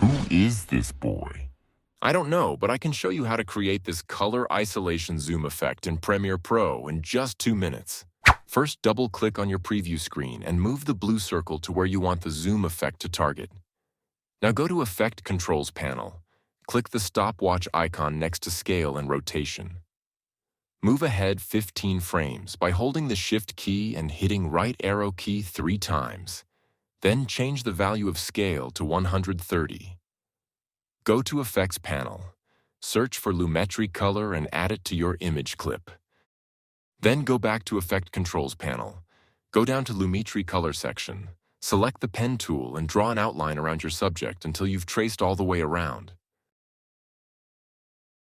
Who is this boy? I don't know, but I can show you how to create this color isolation zoom effect in Premiere Pro in just 2 minutes. First, double-click on your preview screen and move the blue circle to where you want the zoom effect to target. Now go to Effect Controls panel. Click the stopwatch icon next to Scale and Rotation. Move ahead 15 frames by holding the Shift key and hitting right arrow key 3 times. Then change the value of Scale to 130. Go to Effects panel. Search for Lumetri Color and add it to your image clip. Then go back to Effect Controls panel. Go down to Lumetri Color section. Select the pen tool and draw an outline around your subject until you've traced all the way around.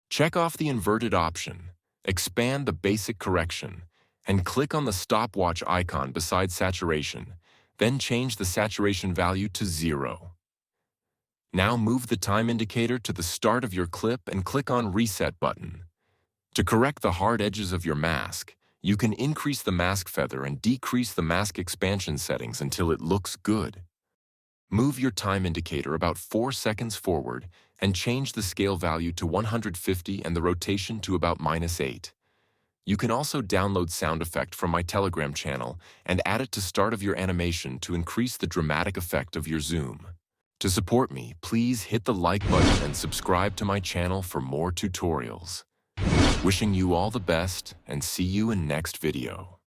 Check off the inverted option, expand the basic correction, and click on the stopwatch icon beside saturation. Then change the saturation value to 0. Now move the time indicator to the start of your clip and click on Reset button. To correct the hard edges of your mask, you can increase the mask feather and decrease the mask expansion settings until it looks good. Move your time indicator about 4 seconds forward and change the scale value to 150 and the rotation to about -8. You can also download sound effect from my Telegram channel and add it to start of your animation to increase the dramatic effect of your zoom. To support me, please hit the like button and subscribe to my channel for more tutorials. Wishing you all the best and see you in next video.